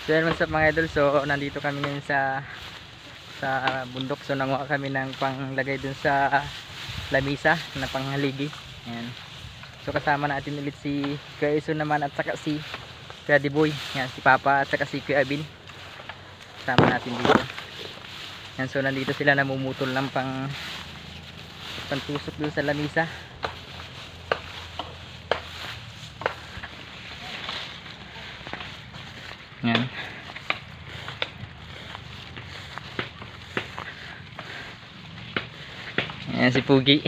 So yan, what's up mga idol. So nandito kami ngayon sa bundok. So nanguha kami ng panglagay dun sa lamisa na panghaligi. Ayan. So kasama natin ulit si Kuya Iso naman at saka si Kuya Diboy. Ayan, si Papa at saka si Kuya Abin. Kasama natin dito. Ayan, so nandito sila namumutol ng pantusok dun sa lamisa. Ayan. Ayan si Pugi.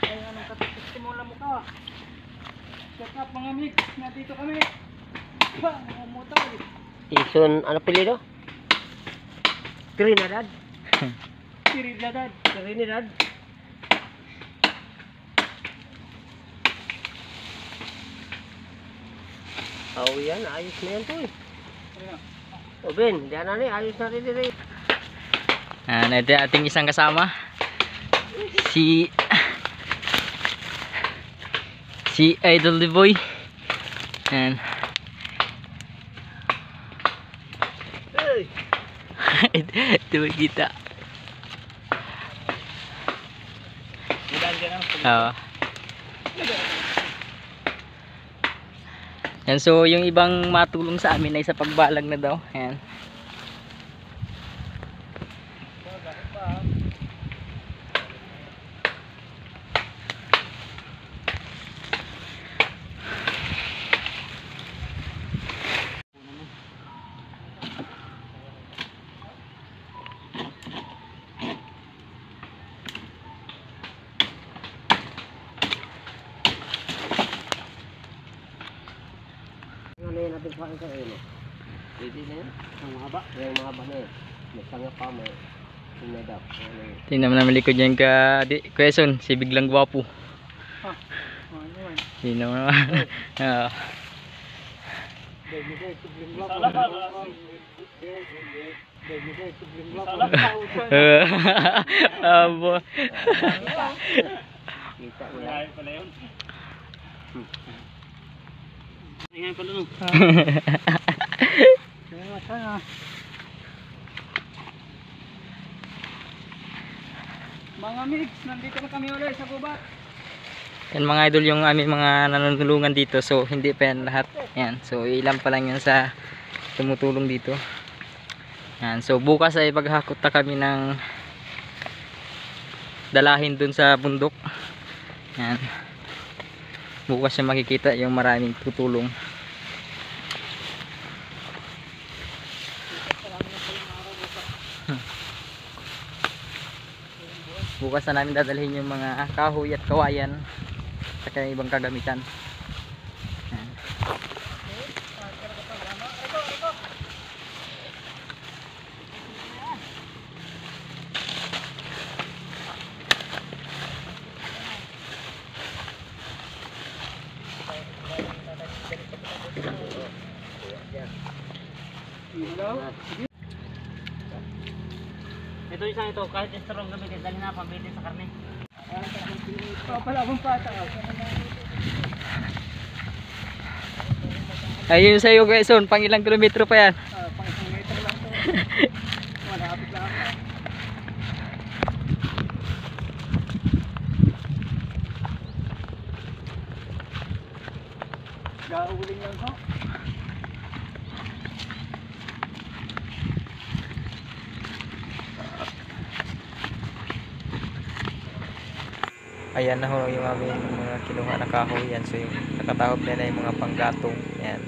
Ay, anong katisimula mo ka? Check up mga mix, nandito kami. Namumutol. Ison, ano pilido? Trinidad. Trinidad. Trinidad. Oh yan, ayos na yan to eh. O Ben, diyan na rin, ayos na rin rin. Ito ating isang kasama. Si Idol Diboy. Ayan. Hey! Diboy kita. Oo. Yan, so yung ibang matulong sa amin ay sa pagbalag na daw. Ayan. Ano yan natin paano sa ilo? Pwede na yan? Ang mahaba? Yung mahaba na yan. May sanga pa, may sinadap. Tingnan mo naman likod yan Kuya Son, si biglang gwapo. Ha? Ano yan? Tingnan mo naman. Oo. Abo. Kita mo yan. Pala yun. Ayan pala no. Mga mix, nandito na kami ulit sa gubat. Yan mga idol yung aming mga nanunulungan dito. So hindi pa yan lahat. Yan. So ilan pa lang yan sa tumutulong dito. Yan. So bukas ay paghakot na kami ng dalahin dun sa bundok. Yan. Bukas yung makikita yung maraming tutulong. Bukas na namin dadalhin yung mga kahoy at kawayan at yung ibang kagamitan. Ayan. Ito isang ito, kahit strong gamitin, dali na pambitin sa karne. Papalabang pata. Ayun sa iyo Kuya Son, pang ilang kilometro pa yan? Pang isang metro lang to. Malapit lang ako. Gauling lang ho. Ayan na ho yung aming mga kinuha na kahoy. Yan. So yung nakatahog na yung mga panggatong. Yan.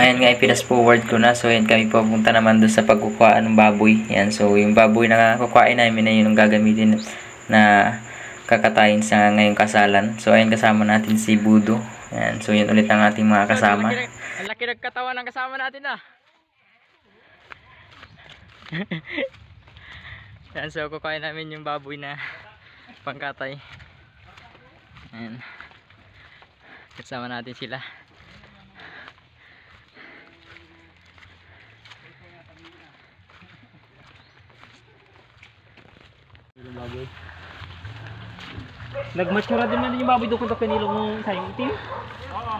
Ayan nga, i-fast forward ko na. So yan, kami pupunta naman doon sa pagkukuhaan ng baboy. Yan. So yung baboy na kukuhain namin na yun ang gagamitin na kakatayin sa ngayong kasalan. So ayan, kasama natin si Budo. Yan. So yun ulit ang ating mga kasama. Ang laki nagkatawan ng kasama natin ah. Yan, so kukuhain namin yung baboy na pangkatay. Ayan. Kasama natin sila. Nagmatsura din man yung baboy doon kung kanilong sayang itim. Oo.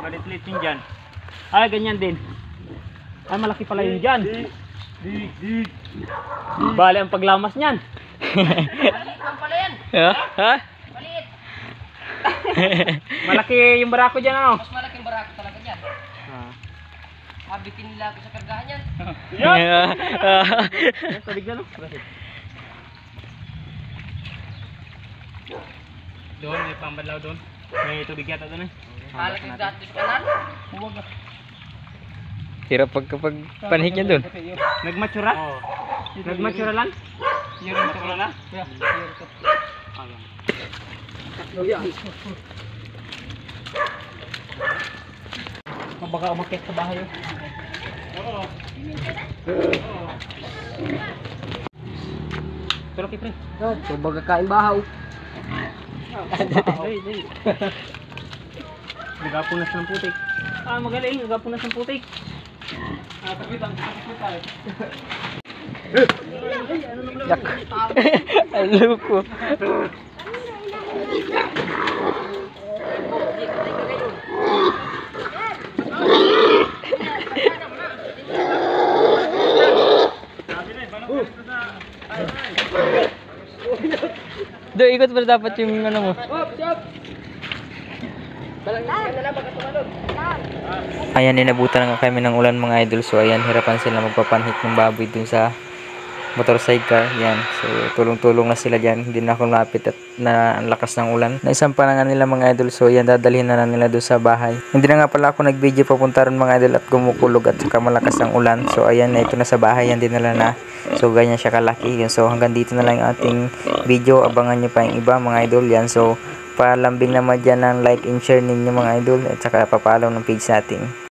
Malit-lit yun dyan. Ay, ganyan din. Ay, malaki pala yun dyan. Bale ang paglamas niyan. Maliit lang pala yan. Ha? Maliit. Malaki yung barako dyan, ano? Mas malaking barako talaga dyan. Ah. Habitin nila ako sa kargahan yan. Tubig na, no? Doon, may pambadlaw doon. May tubig yata doon eh. Halag yung datos kanan. Huwag ka. Hirap pag panhik niya dun. Nagmatsura? Oo. Nagmatsura lang? Yun yung matsura na? Baka umakit sa bahay yun. Oo. Pero kipre. So, baga kain bahaw. Nagapunas ng putik. Ah, magaling. Nagapunas ng putik. Ah, tapitan. Tapitan. Yak. Alo ko. Do, ikot pa dapat yung ano mo. Ayan, inabutan nga kami ng ulan mga idol. So ayan, hirapan sila magpapanhik ng baboy dun sa motorcycle. Yan. So tulong-tulong na sila dyan. Hindi na ako lapit at na ang lakas ng ulan. Naisang pa na nga nila mga idol. So yan, dadalhin na nila doon sa bahay. Hindi na nga pala ako nag-video papunta ron mga idol at gumukulog at saka malakas ang ulan. So ayan, na ito na sa bahay. Yan din nila na. So ganyan siya kalaki. Yun. So hanggang dito na lang yung ating video. Abangan nyo pa yung iba mga idol. Yan. So palambing naman dyan ng like and share ninyo mga idol. At saka papalaw ng page natin.